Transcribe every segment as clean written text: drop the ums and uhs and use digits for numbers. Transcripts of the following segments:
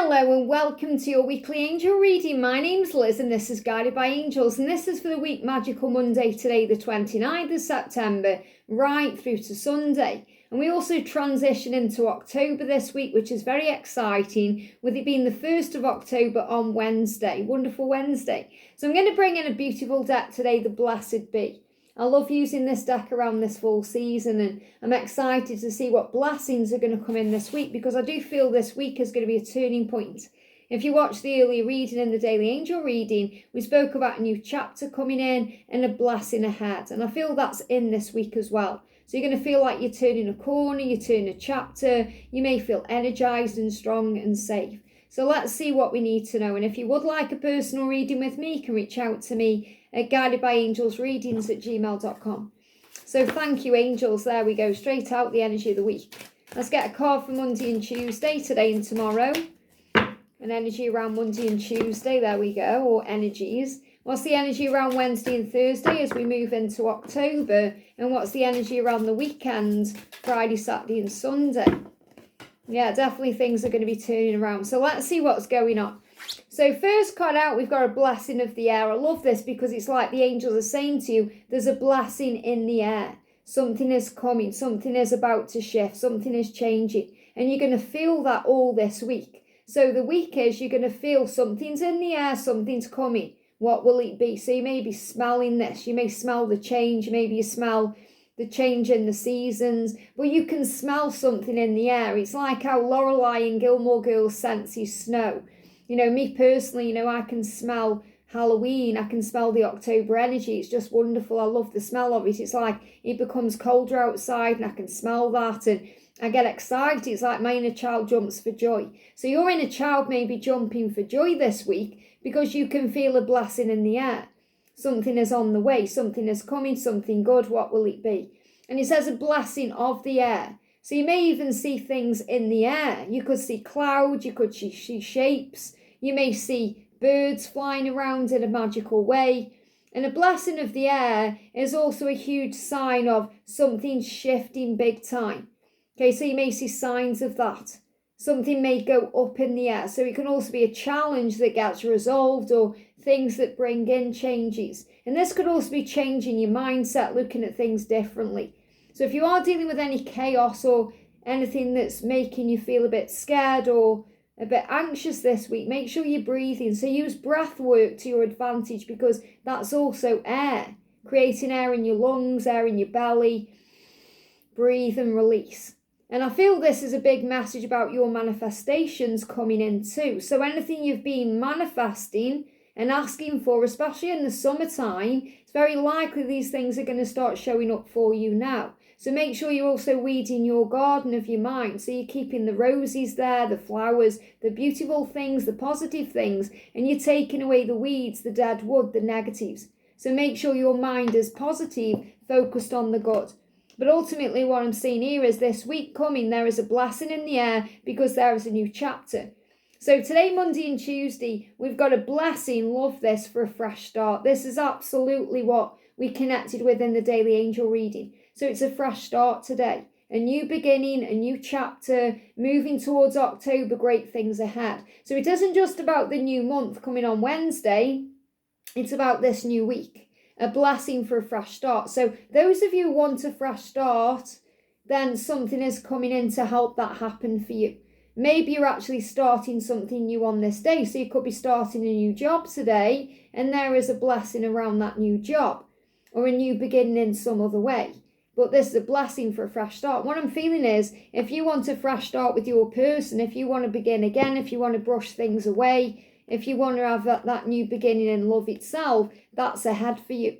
Hello and welcome to your weekly angel reading. My name's Liz and this is Guided by Angels, and this is for the week Magical Monday today, the 29th of September, right through to Sunday. And we also transition into October this week, which is very exciting, with it being the 1st of October on Wednesday. Wonderful Wednesday. So I'm going to bring in a beautiful deck today, the Blessed Bee. I love using this deck around this fall season, and I'm excited to see what blessings are going to come in this week, because I do feel this week is going to be a turning point. If you watched the earlier reading in the Daily Angel reading, we spoke about a new chapter coming in and a blessing ahead, and I feel that's in this week as well. So you're going to feel like you're turning a corner, you're turning a chapter, you may feel energized and strong and safe. So let's see what we need to know. And if you would like a personal reading with me, you can reach out to me at guidedbyangelsreadings@gmail.com. So thank you, angels. There we go, straight out the energy of the week. Let's get a card for Monday and Tuesday, today and tomorrow. An energy around Monday and Tuesday, there we go, or energies. What's the energy around Wednesday and Thursday as we move into October? And what's the energy around the weekend, Friday, Saturday and Sunday? Yeah, definitely things are going to be turning around. So let's see what's going on. So first card out, we've got a blessing of the air. I love this because it's like the angels are saying to you, there's a blessing in the air. Something is coming, something is about to shift, something is changing. And you're going to feel that all this week. So the week is, you're going to feel something's in the air, something's coming. What will it be? So you may be smelling this. You may smell the change. Maybe you smell the change in the seasons, but you can smell something in the air. It's like how Lorelei and Gilmore Girls senses snow. You know, me personally, I can smell Halloween. I can smell the October energy. It's just wonderful. I love the smell of it. It's like it becomes colder outside and I can smell that and I get excited. It's like my inner child jumps for joy. So your inner child may be jumping for joy this week because you can feel a blessing in the air. Something is on the way, something is coming, something good. What will it be? And it says a blessing of the air. So you may even see things in the air. You could see clouds, you could see shapes. You may see birds flying around in a magical way. And a blessing of the air is also a huge sign of something shifting big time. Okay, so you may see signs of that. Something may go up in the air. So it can also be a challenge that gets resolved or things that bring in changes. And this could also be changing your mindset, looking at things differently. So if you are dealing with any chaos or anything that's making you feel a bit scared or a bit anxious this week, make sure you're breathing. So use breath work to your advantage, because that's also air. Creating air in your lungs, air in your belly. Breathe and release. And I feel this is a big message about your manifestations coming in too. So anything you've been manifesting and asking for, especially in the summertime, it's very likely these things are going to start showing up for you now. So make sure you're also weeding your garden of your mind. So you're keeping the roses there, the flowers, the beautiful things, the positive things, and you're taking away the weeds, the dead wood, the negatives. So make sure your mind is positive, focused on the good. But ultimately what I'm seeing here is this week coming, there is a blessing in the air because there is a new chapter. So today, Monday and Tuesday, we've got a blessing. Love this, for a fresh start. This is absolutely what we connected with in the Daily Angel reading. So it's a fresh start today. A new beginning, a new chapter, moving towards October, great things ahead. So it isn't just about the new month coming on Wednesday. It's about this new week. A blessing for a fresh start. So those of you who want a fresh start, then something is coming in to help that happen for you. Maybe you're actually starting something new on this day. So you could be starting a new job today, and there is a blessing around that new job, or a new beginning in some other way. But this is a blessing for a fresh start. What I'm feeling is, if you want a fresh start with your person, if you want to begin again, if you want to brush things away, if you want to have that new beginning in love itself, that's ahead for you.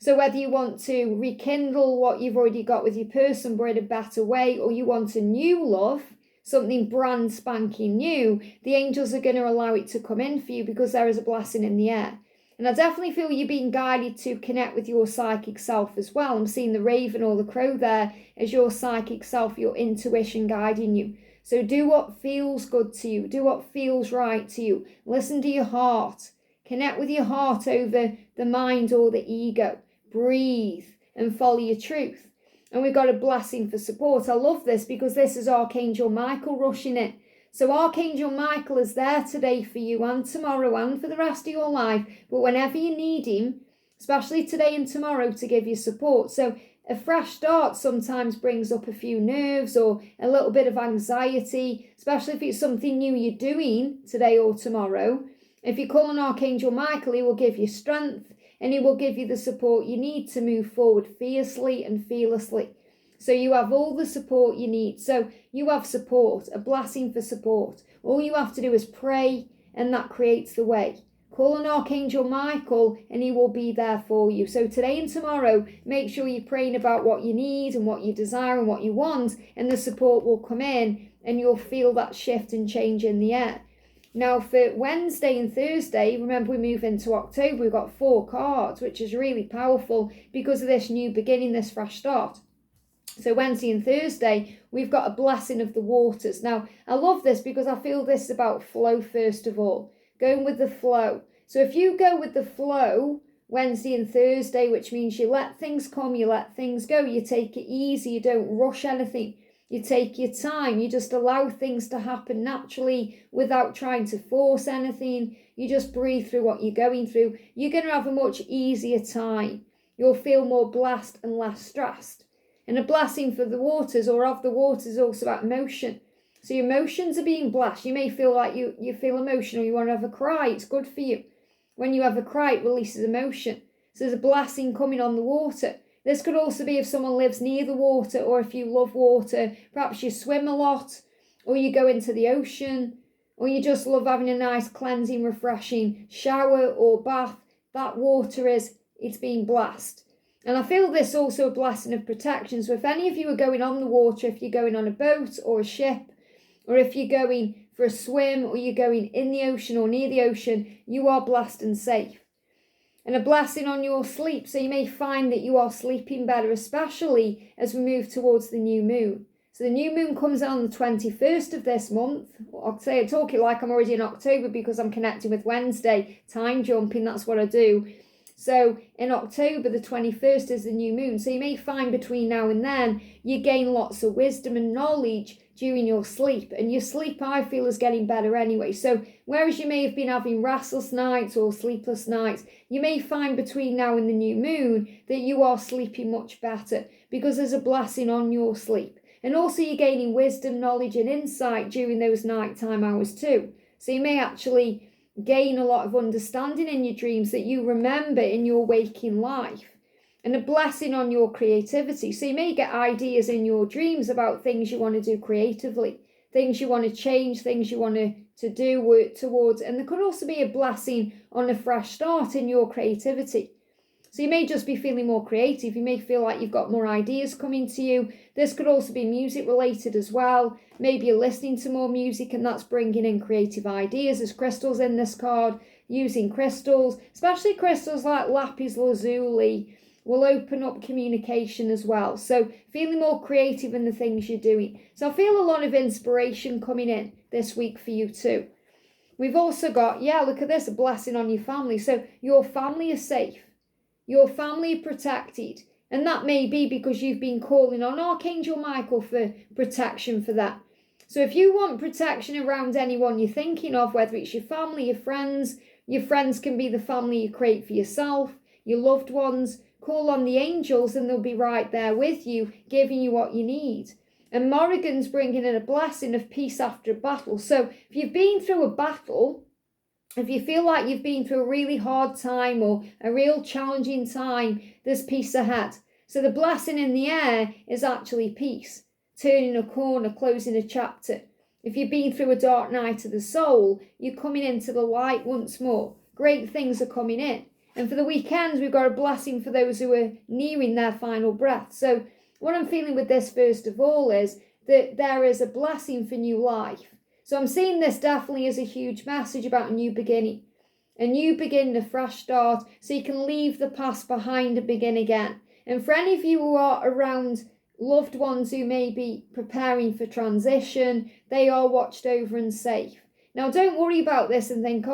So whether you want to rekindle what you've already got with your person but in a better way, or you want a new love, something brand spanking new, the angels are going to allow it to come in for you because there is a blessing in the air. And I definitely feel you're being guided to connect with your psychic self as well. I'm seeing the raven or the crow there as your psychic self, your intuition guiding you. So do what feels good to you. Do what feels right to you. Listen to your heart. Connect with your heart over the mind or the ego. Breathe and follow your truth. And we've got a blessing for support. I love this because this is Archangel Michael rushing in. So Archangel Michael is there today for you and tomorrow and for the rest of your life. But whenever you need him, especially today and tomorrow, to give you support. So a fresh start sometimes brings up a few nerves or a little bit of anxiety, especially if it's something new you're doing today or tomorrow. If you call on Archangel Michael, he will give you strength and he will give you the support you need to move forward fiercely and fearlessly. So you have all the support you need. So you have support, a blessing for support. All you have to do is pray, and that creates the way. Call on Archangel Michael and he will be there for you. So today and tomorrow, make sure you're praying about what you need and what you desire and what you want, and the support will come in and you'll feel that shift and change in the air. Now for Wednesday and Thursday, remember we move into October, we've got 4 cards, which is really powerful because of this new beginning, this fresh start. So Wednesday and Thursday, we've got a blessing of the waters. Now, I love this because I feel this is about flow first of all, going with the flow. So if you go with the flow Wednesday and Thursday, which means you let things come, you let things go, you take it easy, you don't rush anything, you take your time, you just allow things to happen naturally without trying to force anything, you just breathe through what you're going through, you're going to have a much easier time. You'll feel more blessed and less stressed. And a blessing for the waters or of the waters is also about emotion. So your emotions are being blessed. You may feel like you feel emotional, you want to have a cry. It's good for you. When you have a cry, it releases emotion. So there's a blessing coming on the water. This could also be if someone lives near the water or if you love water. Perhaps you swim a lot or you go into the ocean or you just love having a nice cleansing, refreshing shower or bath. That water it's being blessed. And I feel this also a blessing of protection. So if any of you are going on the water, if you're going on a boat or a ship, or if you're going for a swim, or you're going in the ocean or near the ocean, you are blessed and safe. And a blessing on your sleep. So you may find that you are sleeping better, especially as we move towards the new moon. So the new moon comes on the 21st of this month. I'll say I talk it like I'm already in October because I'm connecting with Wednesday, time jumping, that's what I do. So in October, the 21st is the new moon. So you may find between now and then, you gain lots of wisdom and knowledge during your sleep. And your sleep, I feel, is getting better anyway. So whereas you may have been having restless nights or sleepless nights, you may find between now and the new moon that you are sleeping much better because there's a blessing on your sleep. And also you're gaining wisdom, knowledge and insight during those nighttime hours too. So you may actually gain a lot of understanding in your dreams that you remember in your waking life, and a blessing on your creativity. So you may get ideas in your dreams about things you want to do creatively, things you want to change, things you want to do, work towards, and there could also be a blessing on a fresh start in your creativity. So you may just be feeling more creative. You may feel like you've got more ideas coming to you. This could also be music related as well. Maybe you're listening to more music and that's bringing in creative ideas. There's crystals in this card. Using crystals, especially crystals like lapis lazuli, will open up communication as well. So feeling more creative in the things you're doing. So I feel a lot of inspiration coming in this week for you too. We've also got, look at this, a blessing on your family. So your family is safe. Your family protected, and that may be because you've been calling on Archangel Michael for protection for that. So if you want protection around anyone you're thinking of, whether it's your family, your friends can be the family you create for yourself, your loved ones, call on the angels and they'll be right there with you, giving you what you need. And Morrigan's bringing in a blessing of peace after a battle. So if you've been through a battle, if you feel like you've been through a really hard time or a real challenging time, there's peace ahead. So the blessing in the air is actually peace, turning a corner, closing a chapter. If you've been through a dark night of the soul, you're coming into the light once more. Great things are coming in. And for the weekends, we've got a blessing for those who are nearing their final breath. So what I'm feeling with this, first of all, is that there is a blessing for new life. So I'm seeing this definitely as a huge message about a new beginning. A new beginning, a fresh start, so you can leave the past behind and begin again. And for any of you who are around loved ones who may be preparing for transition, they are watched over and safe. Now, don't worry about this and think,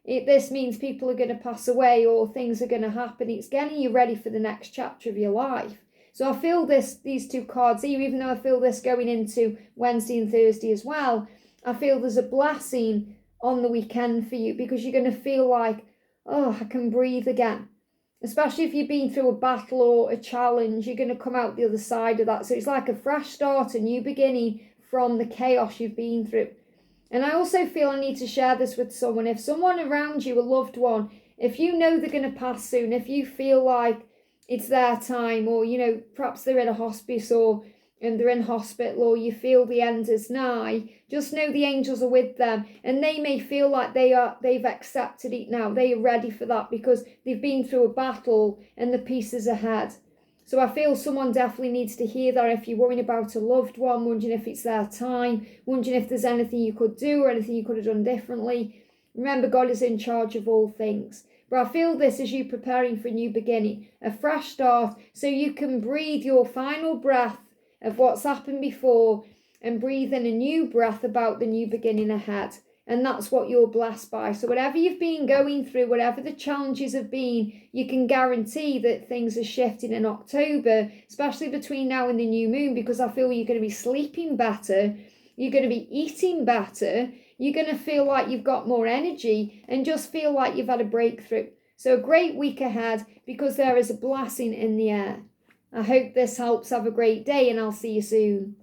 this means people are going to pass away or things are going to happen. It's getting you ready for the next chapter of your life. So I feel these two cards here, even though I feel this going into Wednesday and Thursday as well, I feel there's a blessing on the weekend for you, because you're going to feel like, oh, I can breathe again. Especially if you've been through a battle or a challenge, you're going to come out the other side of that. So it's like a fresh start, a new beginning from the chaos you've been through. And I also feel I need to share this with someone. If someone around you, a loved one, if you know they're going to pass soon, if you feel like it's their time, or, you know, perhaps they're in a hospice and they're in hospital, or you feel the end is nigh, just know the angels are with them, and they may feel like they've accepted it now. They are ready for that because they've been through a battle and the peace is ahead. So I feel someone definitely needs to hear that. If you're worrying about a loved one, wondering if it's their time, wondering if there's anything you could do or anything you could have done differently, remember, God is in charge of all things. But I feel this as you preparing for a new beginning, a fresh start, so you can breathe your final breath of what's happened before and breathe in a new breath about the new beginning ahead. And that's what you're blessed by. So whatever you've been going through, whatever the challenges have been, you can guarantee that things are shifting in October, especially between now and the new moon, because I feel you're going to be sleeping better, you're going to be eating better, you're going to feel like you've got more energy and just feel like you've had a breakthrough. So a great week ahead, because there is a blessing in the air. I hope this helps. Have a great day, and I'll see you soon.